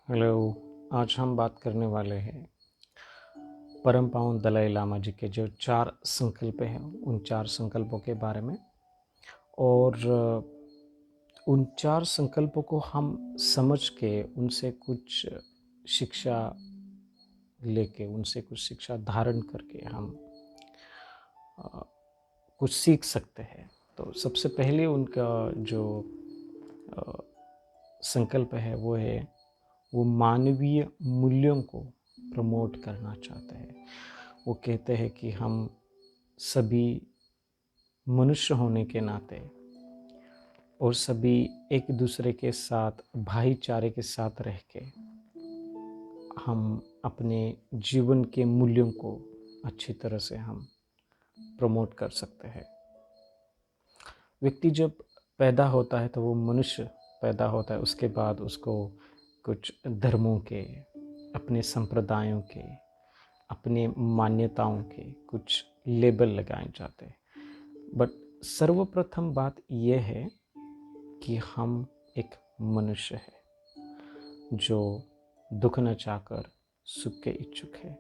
Hello. आज हम बात करने वाले हैं परम पावन दलाई लामा जी के जो 4 संकल्प हैं उन 4 संकल्पों के बारे में। और उन 4 संकल्पों को हम समझ के उनसे कुछ शिक्षा लेके, उनसे कुछ शिक्षा धारण करके हम अ, कुछ सीख सकते हैं। तो सबसे पहले उनका जो अ, संकल्प है वो मानवीय मूल्यों को प्रमोट करना चाहते हैं। वो कहते हैं कि हम सभी मनुष्य होने के नाते और सभी एक दूसरे के साथ भाईचारे के साथ रह के हम अपने जीवन के मूल्यों को अच्छी तरह से हम प्रमोट कर सकते हैं। व्यक्ति जब पैदा होता है तो वो मनुष्य पैदा होता है, उसके बाद उसको कुछ धर्मों के, अपने संप्रदायों के, अपने मान्यताओं के कुछ लेबल लगाए जाते हैं। बट सर्वप्रथम बात यह है कि हम एक मनुष्य है जो दुख न चाहकर सुख के इच्छुक है।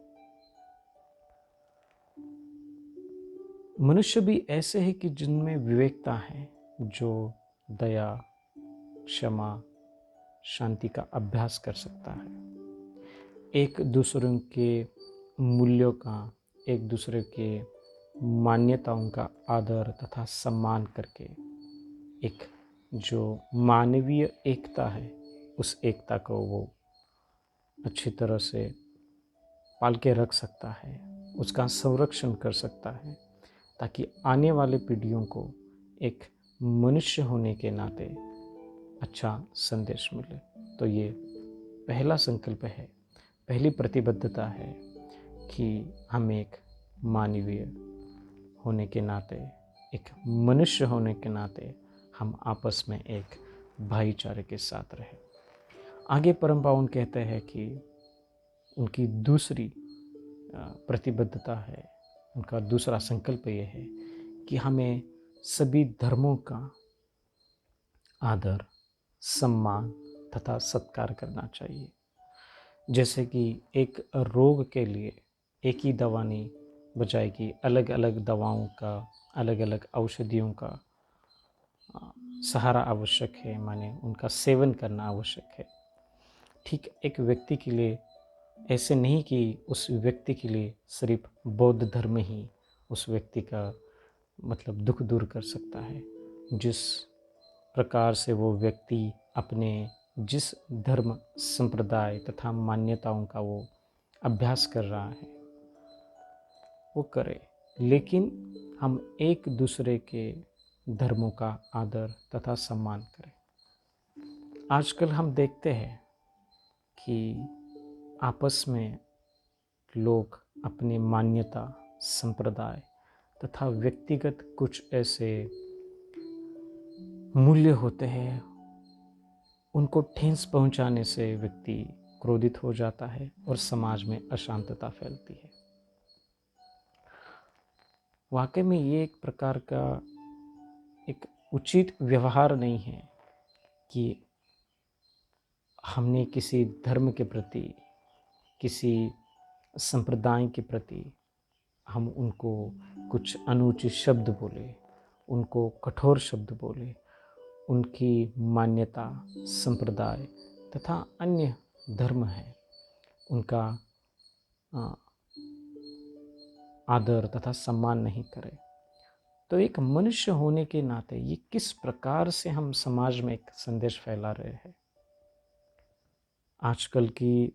मनुष्य भी ऐसे है कि जिनमें विवेकता है, जो दया, क्षमा, शांति का अभ्यास कर सकता है। एक दूसरों के मूल्यों का, एक दूसरे के मान्यताओं का आदर तथा सम्मान करके एक जो मानवीय एकता है, उस एकता को वो अच्छी तरह से पाल के रख सकता है, उसका संरक्षण कर सकता है, ताकि आने वाले पीढ़ियों को एक मनुष्य होने के नाते अच्छा संदेश मिले। तो ये पहला संकल्प है, पहली प्रतिबद्धता है कि हम एक मानवीय होने के नाते, एक मनुष्य होने के नाते हम आपस में एक भाईचारे के साथ रहें। आगे परम पावन कहते हैं कि उनकी दूसरी प्रतिबद्धता है, उनका दूसरा संकल्प ये है कि हमें सभी धर्मों का आदर, सम्मान तथा सत्कार करना चाहिए। जैसे कि एक रोग के लिए एक ही दवा नहीं बजाएगी, अलग अलग दवाओं का, अलग अलग औषधियों का सहारा आवश्यक है, माने उनका सेवन करना आवश्यक है। ठीक एक व्यक्ति के लिए ऐसे नहीं कि उस व्यक्ति के लिए सिर्फ बौद्ध धर्म ही उस व्यक्ति का मतलब दुख दूर कर सकता है। जिस प्रकार से वो व्यक्ति अपने जिस धर्म, संप्रदाय तथा मान्यताओं का वो अभ्यास कर रहा है वो करे, लेकिन हम एक दूसरे के धर्मों का आदर तथा सम्मान करें। आजकल हम देखते हैं कि आपस में लोग अपने मान्यता, संप्रदाय तथा व्यक्तिगत कुछ ऐसे मूल्य होते हैं, उनको ठेस पहुंचाने से व्यक्ति क्रोधित हो जाता है और समाज में अशांतता फैलती है। वाकई में ये एक प्रकार का एक उचित व्यवहार नहीं है कि हमने किसी धर्म के प्रति, किसी संप्रदाय के प्रति हम उनको कुछ अनुचित शब्द बोले, उनको कठोर शब्द बोले, उनकी मान्यता, संप्रदाय तथा अन्य धर्म है उनका आदर तथा सम्मान नहीं करें। तो एक मनुष्य होने के नाते ये किस प्रकार से हम समाज में एक संदेश फैला रहे हैं। आजकल की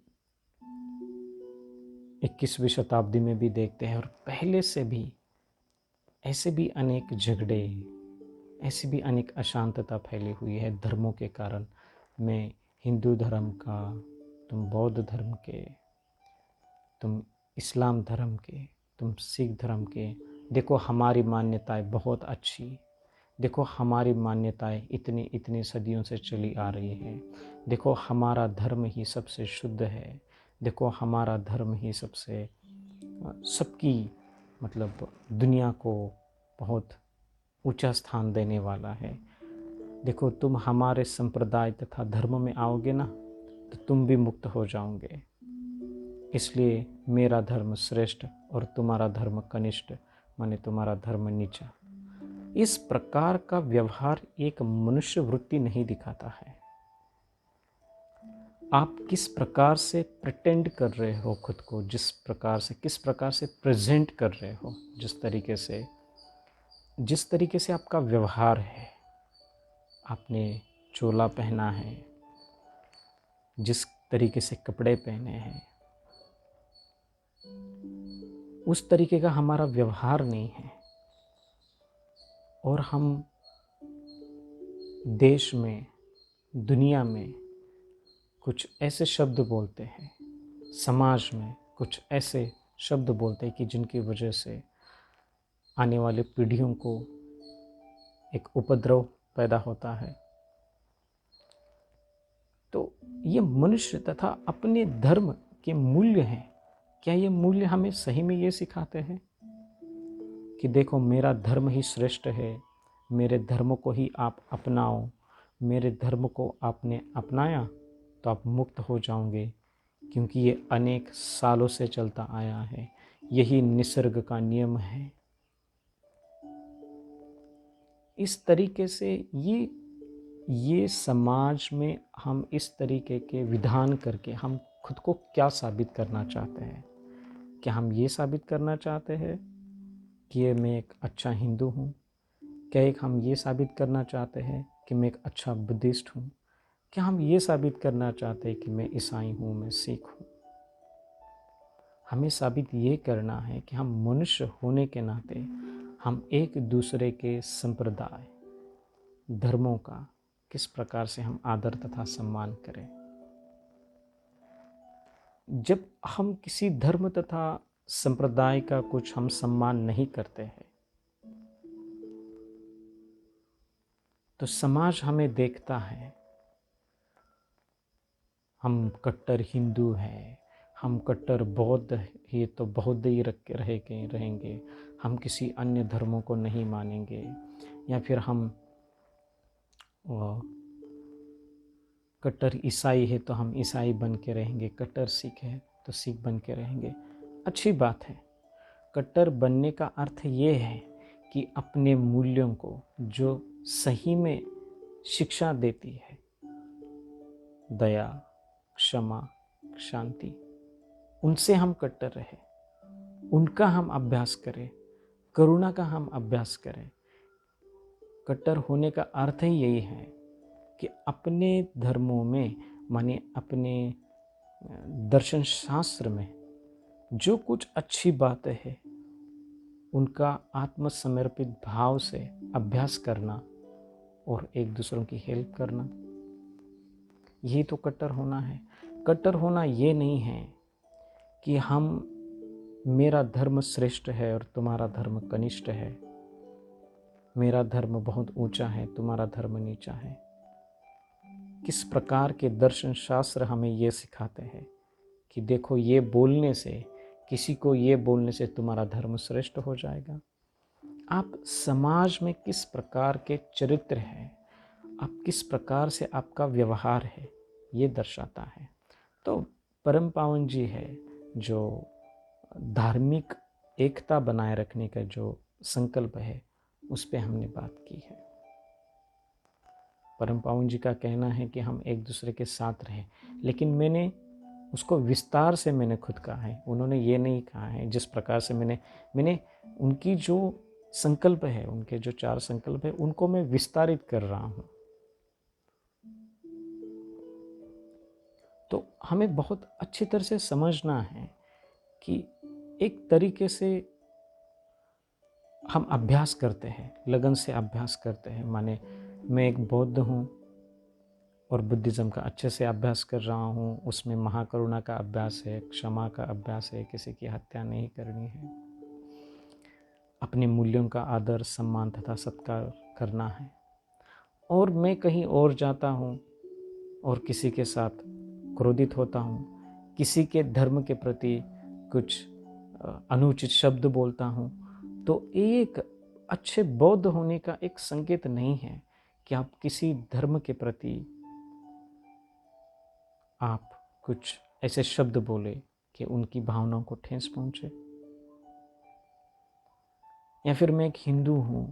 21वीं शताब्दी में भी देखते हैं, और पहले से भी ऐसे भी अनेक झगड़े, ऐसी भी अनेक अशांतता फैली हुई है धर्मों के कारण। मैं हिंदू धर्म का, तुम बौद्ध धर्म के, तुम इस्लाम धर्म के, तुम सिख धर्म के। देखो हमारी मान्यताएं बहुत अच्छी, देखो हमारी मान्यताएं इतनी इतनी सदियों से चली आ रही हैं। देखो हमारा धर्म ही सबसे शुद्ध है, देखो हमारा धर्म ही सबसे सबकी मतलब दुनिया को बहुत ऊंचा स्थान देने वाला है। देखो तुम हमारे संप्रदाय तथा धर्म में आओगे ना, तो तुम भी मुक्त हो जाओगे। इसलिए मेरा धर्म श्रेष्ठ और तुम्हारा धर्म कनिष्ठ, माने तुम्हारा धर्म नीचा। इस प्रकार का व्यवहार एक मनुष्य वृत्ति नहीं दिखाता है। आप किस प्रकार से प्रिटेंड कर रहे हो खुद को, किस प्रकार से प्रेजेंट कर रहे हो, जिस तरीके से आपका व्यवहार है, आपने चोला पहना है, जिस तरीके से कपड़े पहने हैं, उस तरीके का हमारा व्यवहार नहीं है। और हम देश में, दुनिया में कुछ ऐसे शब्द बोलते हैं, समाज में कुछ ऐसे शब्द बोलते हैं कि जिनकी वजह से आने वाली पीढ़ियों को एक उपद्रव पैदा होता है। तो ये मनुष्य तथा अपने धर्म के मूल्य हैं। क्या ये मूल्य हमें सही में ये सिखाते हैं कि देखो मेरा धर्म ही श्रेष्ठ है, मेरे धर्म को ही आप अपनाओ, मेरे धर्म को आपने अपनाया तो आप मुक्त हो जाओगे, क्योंकि ये अनेक सालों से चलता आया है, यही निसर्ग का नियम है। इस तरीके से ये समाज में हम इस तरीके के विधान करके हम खुद को क्या साबित करना चाहते हैं? क्या हम ये साबित करना चाहते हैं कि मैं एक अच्छा हिंदू हूँ? क्या हम ये साबित करना चाहते हैं कि मैं एक अच्छा बुद्धिस्ट हूँ? क्या हम ये साबित करना चाहते हैं कि मैं ईसाई हूँ, मैं सिख हूँ? हमें साबित ये करना है कि हम मनुष्य होने के नाते हम एक दूसरे के संप्रदाय, धर्मों का किस प्रकार से हम आदर तथा सम्मान करें। जब हम किसी धर्म तथा संप्रदाय का कुछ हम सम्मान नहीं करते हैं तो समाज हमें देखता है, हम कट्टर हिंदू हैं, हम कट्टर बौद्ध ही तो बौद्ध ही रहेंगे, हम किसी अन्य धर्मों को नहीं मानेंगे, या फिर हम कट्टर ईसाई है तो हम ईसाई बन के रहेंगे, कट्टर सिख है तो सिख बन के रहेंगे। अच्छी बात है। कट्टर बनने का अर्थ ये है कि अपने मूल्यों को जो सही में शिक्षा देती है, दया, क्षमा, शांति, उनसे हम कट्टर रहे, उनका हम अभ्यास करें, करुणा का हम अभ्यास करें। कट्टर होने का अर्थ ही यही है कि अपने धर्मों में, माने अपने दर्शन शास्त्र में जो कुछ अच्छी बातें हैं उनका आत्मसमर्पित भाव से अभ्यास करना और एक दूसरों की हेल्प करना, यही तो कट्टर होना है। कट्टर होना ये नहीं है कि मेरा धर्म श्रेष्ठ है और तुम्हारा धर्म कनिष्ठ है, मेरा धर्म बहुत ऊंचा है, तुम्हारा धर्म नीचा है। किस प्रकार के दर्शन शास्त्र हमें ये सिखाते हैं कि देखो ये बोलने से, किसी को ये बोलने से तुम्हारा धर्म श्रेष्ठ हो जाएगा। आप समाज में किस प्रकार के चरित्र हैं, आप किस प्रकार से आपका व्यवहार है, ये दर्शाता है। तो परम पावन जी है जो धार्मिक एकता बनाए रखने का जो संकल्प है उस पे हमने बात की है। परम पावन जी का कहना है कि हम एक दूसरे के साथ रहें, लेकिन मैंने उसको विस्तार से मैंने खुद कहा है, उन्होंने ये नहीं कहा है। जिस प्रकार से मैंने उनकी जो संकल्प है, उनके जो 4 संकल्प है, उनको मैं विस्तारित कर रहा हूँ। तो हमें बहुत अच्छी तरह से समझना है कि एक तरीके से हम अभ्यास करते हैं, लगन से अभ्यास करते हैं। माने मैं एक बौद्ध हूँ और बुद्धिज़्म का अच्छे से अभ्यास कर रहा हूँ, उसमें महाकरुणा का अभ्यास है, क्षमा का अभ्यास है, किसी की हत्या नहीं करनी है, अपने मूल्यों का आदर, सम्मान तथा सत्कार करना है। और मैं कहीं और जाता हूँ और किसी के साथ क्रोधित होता हूँ, किसी के धर्म के प्रति कुछ अनुचित शब्द बोलता हूँ, तो एक अच्छे बौद्ध होने का एक संकेत नहीं है कि आप किसी धर्म के प्रति आप कुछ ऐसे शब्द बोले कि उनकी भावनाओं को ठेस पहुंचे, या फिर मैं एक हिंदू हूँ,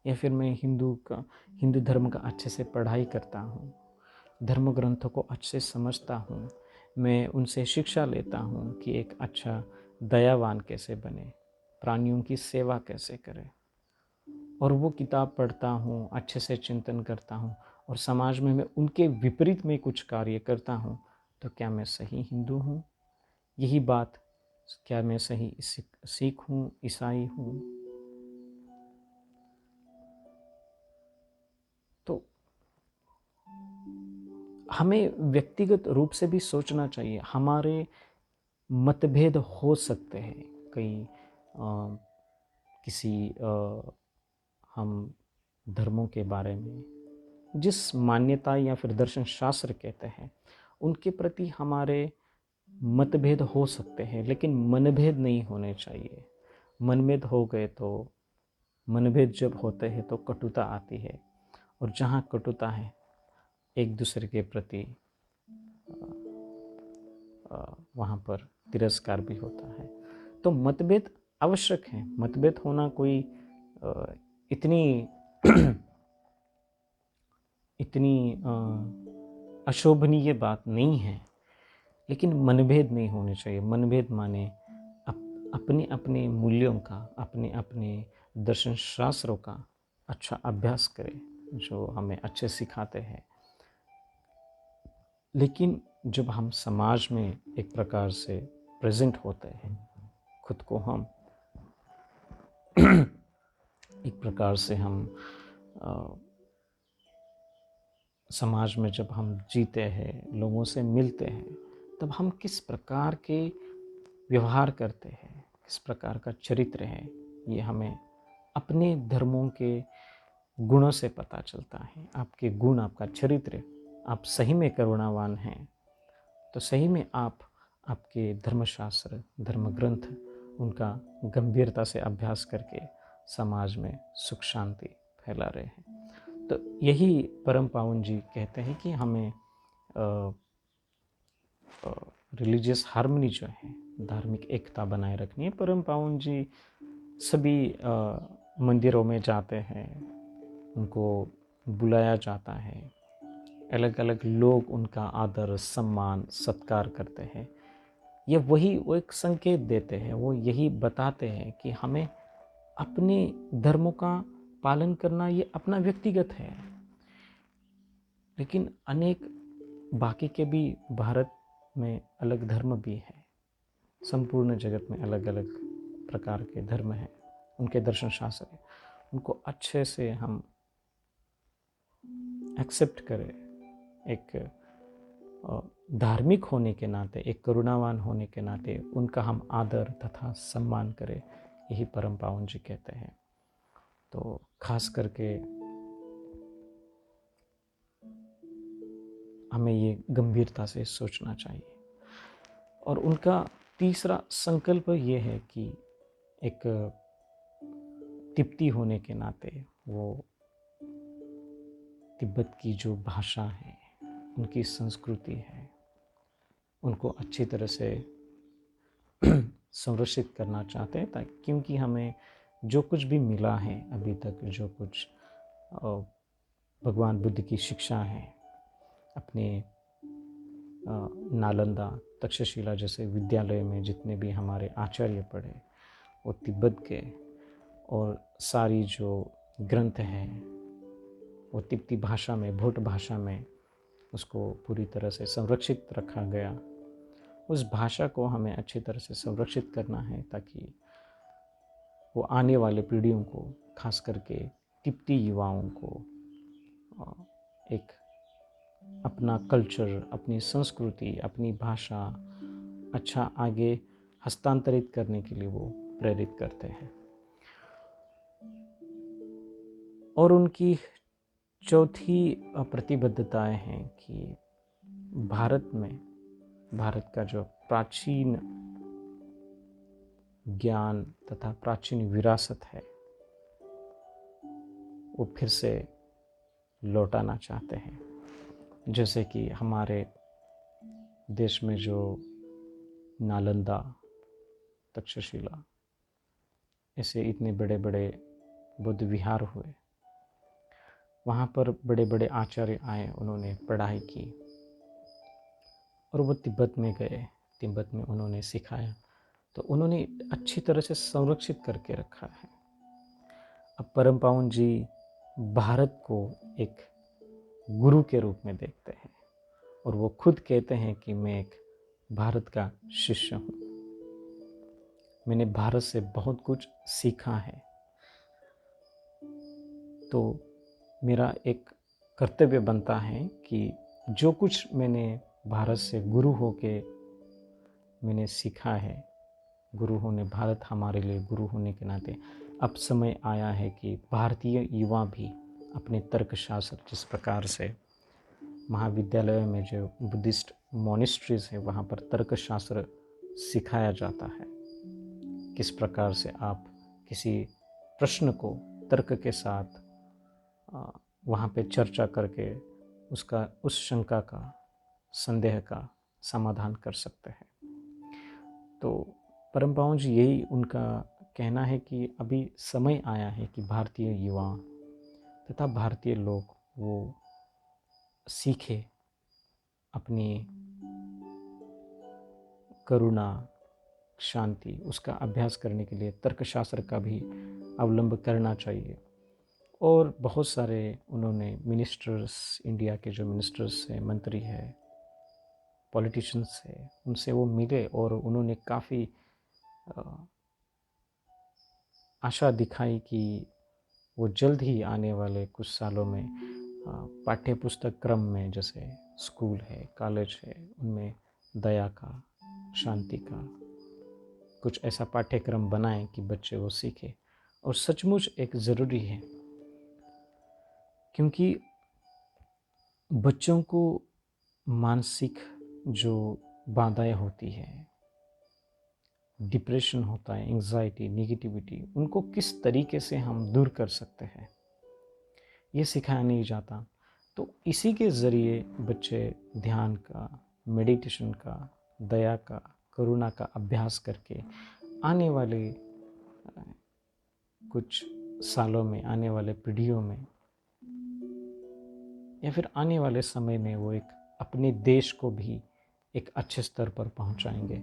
या फिर मैं हिंदू धर्म का अच्छे से पढ़ाई करता हूँ, धर्म ग्रंथों को अच्छे से समझता हूँ, मैं उनसे शिक्षा लेता हूँ कि एक अच्छा दयावान कैसे बने, प्राणियों की सेवा कैसे करें, और वो किताब पढ़ता हूँ, अच्छे से चिंतन करता हूँ, और समाज में मैं उनके विपरीत में कुछ कार्य करता हूँ, तो क्या मैं सही हिंदू हूँ? यही बात, क्या मैं सही सिख हूँ, ईसाई हूँ? तो हमें व्यक्तिगत रूप से भी सोचना चाहिए। हमारे मतभेद हो सकते हैं कई किसी हम धर्मों के बारे में, जिस मान्यता या फिर दर्शन शास्त्र कहते हैं उनके प्रति हमारे मतभेद हो सकते हैं, लेकिन मनभेद नहीं होने चाहिए। मनभेद हो गए तो, मनभेद जब होते हैं तो कटुता आती है, और जहाँ कटुता है एक दूसरे के प्रति वहाँ पर तिरस्कार भी होता है। तो मतभेद आवश्यक है, मतभेद होना कोई इतनी इतनी अशोभनीय बात नहीं है, लेकिन मनभेद नहीं होने चाहिए। मनभेद माने अपने अपने मूल्यों का, अपने अपने दर्शन शास्त्रों का अच्छा अभ्यास करें जो हमें अच्छे सिखाते हैं। लेकिन जब हम समाज में एक प्रकार से प्रेजेंट होते हैं, खुद को हम एक प्रकार से हम समाज में जब हम जीते हैं, लोगों से मिलते हैं, तब हम किस प्रकार के व्यवहार करते हैं, किस प्रकार का चरित्र है, ये हमें अपने धर्मों के गुणों से पता चलता है। आपके गुण, आपका चरित्र, आप सही में करुणावान हैं तो सही में आप आपके धर्मशास्त्र, धर्म ग्रंथ, उनका गंभीरता से अभ्यास करके समाज में सुख शांति फैला रहे हैं। तो यही परम पावन जी कहते हैं कि हमें रिलीजियस हार्मनी जो है, धार्मिक एकता बनाए रखनी है। परम पावन जी सभी मंदिरों में जाते हैं, उनको बुलाया जाता है, अलग अलग लोग उनका आदर सम्मान सत्कार करते हैं। ये वही वो एक संकेत देते हैं, वो यही बताते हैं कि हमें अपने धर्मों का पालन करना ये अपना व्यक्तिगत है। लेकिन अनेक बाकी के भी भारत में अलग धर्म भी है, संपूर्ण जगत में अलग अलग प्रकार के धर्म हैं, उनके दर्शन शास्त्र हैं, उनको अच्छे से हम एक्सेप्ट करें। एक धार्मिक होने के नाते, एक करुणावान होने के नाते उनका हम आदर तथा सम्मान करें, यही परम पावन जी कहते हैं। तो खास करके हमें ये गंभीरता से सोचना चाहिए। और उनका तीसरा संकल्प ये है कि एक तिब्बती होने के नाते वो तिब्बत की जो भाषा है, उनकी संस्कृति है, उनको अच्छी तरह से संरक्षित करना चाहते हैं, ताकि क्योंकि हमें जो कुछ भी मिला है अभी तक, जो कुछ भगवान बुद्ध की शिक्षा है, अपने नालंदा तक्षशिला जैसे विद्यालय में जितने भी हमारे आचार्य पढ़े वो तिब्बत के, और सारी जो ग्रंथ हैं वो तिब्बती भाषा में, भोट भाषा में उसको पूरी तरह से संरक्षित रखा गया। उस भाषा को हमें अच्छी तरह से संरक्षित करना है ताकि वो आने वाले पीढ़ियों को, खास करके तिब्बती युवाओं को एक अपना कल्चर, अपनी संस्कृति, अपनी भाषा अच्छा आगे हस्तांतरित करने के लिए वो प्रेरित करते हैं। और उनकी चौथी प्रतिबद्धताएं हैं कि भारत में, भारत का जो प्राचीन ज्ञान तथा प्राचीन विरासत है वो फिर से लौटाना चाहते हैं। जैसे कि हमारे देश में जो नालंदा, तक्षशिला, ऐसे इतने बड़े बड़े बुद्ध विहार हुए, वहाँ पर बड़े बड़े आचार्य आए, उन्होंने पढ़ाई की और वो तिब्बत में गए, तिब्बत में उन्होंने सिखाया, तो उन्होंने अच्छी तरह से संरक्षित करके रखा है। अब परम पावन जी भारत को एक गुरु के रूप में देखते हैं और वो खुद कहते हैं कि मैं एक भारत का शिष्य हूँ, मैंने भारत से बहुत कुछ सीखा है। तो मेरा एक कर्तव्य बनता है कि जो कुछ मैंने भारत से गुरु होके मैंने सीखा है, गुरु होने, भारत हमारे लिए गुरु होने के नाते अब समय आया है कि भारतीय युवा भी अपने तर्कशास्त्र, जिस प्रकार से महाविद्यालय में जो बुद्धिस्ट मोनेस्ट्रीज है वहाँ पर तर्कशास्त्र सिखाया जाता है, किस प्रकार से आप किसी प्रश्न को तर्क के साथ वहाँ पे चर्चा करके उसका, उस शंका का, संदेह का समाधान कर सकते हैं। तो परम पावन जी यही उनका कहना है कि अभी समय आया है कि भारतीय युवा तथा भारतीय लोग वो सीखे अपनी करुणा, शांति, उसका अभ्यास करने के लिए तर्कशास्त्र का भी अवलंब करना चाहिए। और बहुत सारे उन्होंने मिनिस्टर्स, इंडिया के जो मिनिस्टर्स हैं, मंत्री हैं, पॉलिटिशियंस हैं, उनसे वो मिले और उन्होंने काफ़ी आशा दिखाई कि वो जल्द ही आने वाले कुछ सालों में पाठ्य पुस्तक क्रम में, जैसे स्कूल है, कॉलेज है, उनमें दया का, शांति का कुछ ऐसा पाठ्यक्रम बनाएं कि बच्चे वो सीखें। और सचमुच एक ज़रूरी है, क्योंकि बच्चों को मानसिक जो बाधाएं होती है, डिप्रेशन होता है, एंजाइटी, नेगेटिविटी, उनको किस तरीके से हम दूर कर सकते हैं ये सिखाया नहीं जाता। तो इसी के ज़रिए बच्चे ध्यान का, मेडिटेशन का, दया का, करुणा का अभ्यास करके आने वाले कुछ सालों में, आने वाले पीढ़ियों में या फिर आने वाले समय में वो एक अपने देश को भी एक अच्छे स्तर पर पहुंचाएंगे।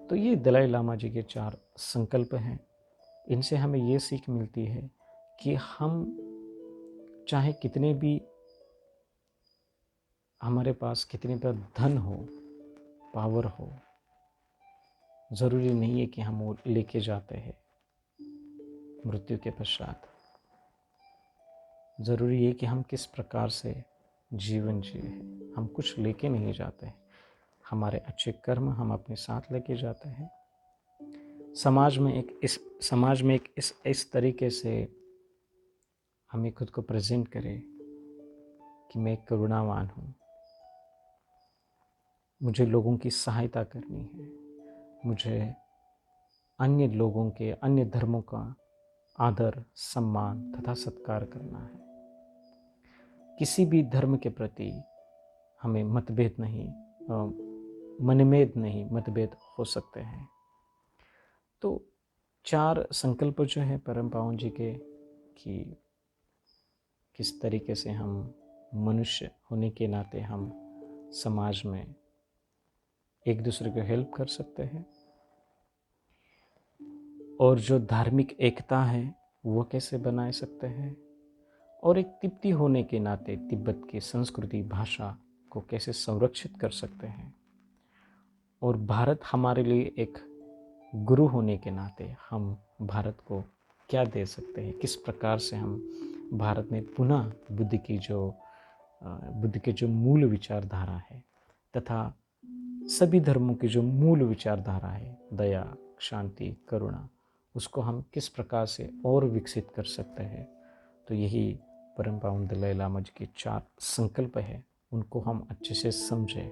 तो ये दलाई लामा जी के 4 संकल्प हैं। इनसे हमें ये सीख मिलती है कि हम चाहे कितने भी, हमारे पास कितने पर धन हो, पावर हो, ज़रूरी नहीं है कि हम वो लेके जाते हैं मृत्यु के पश्चात। ज़रूरी है कि हम किस प्रकार से जीवन जिए हैं। हम कुछ लेके नहीं जाते हैं, हमारे अच्छे कर्म हम अपने साथ लेके जाते हैं। समाज में एक इस तरीके से हमें खुद को प्रेजेंट करें कि मैं करुणावान हूँ, मुझे लोगों की सहायता करनी है, मुझे अन्य लोगों के, अन्य धर्मों का आदर, सम्मान तथा सत्कार करना है। किसी भी धर्म के प्रति हमें मतभेद नहीं, मनभेद नहीं, मतभेद हो सकते हैं। तो 4 संकल्प जो है परम पावन जी के, कि किस तरीके से हम मनुष्य होने के नाते हम समाज में एक दूसरे को हेल्प कर सकते हैं, और जो धार्मिक एकता है वो कैसे बना सकते हैं, और एक तिब्बती होने के नाते तिब्बत की संस्कृति, भाषा को कैसे संरक्षित कर सकते हैं, और भारत हमारे लिए एक गुरु होने के नाते हम भारत को क्या दे सकते हैं, किस प्रकार से हम भारत में पुनः बुद्ध के जो मूल विचारधारा है तथा सभी धर्मों की जो मूल विचारधारा है, दया, शांति, करुणा, उसको हम किस प्रकार से और विकसित कर सकते हैं। तो यही परम पावन दलाई लामा जी के 4 संकल्प है, उनको हम अच्छे से समझें,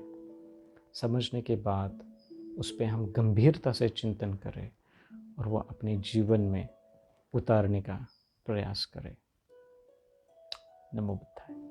समझने के बाद उस पर हम गंभीरता से चिंतन करें और वह अपने जीवन में उतारने का प्रयास करें। नमो बुद्धाय।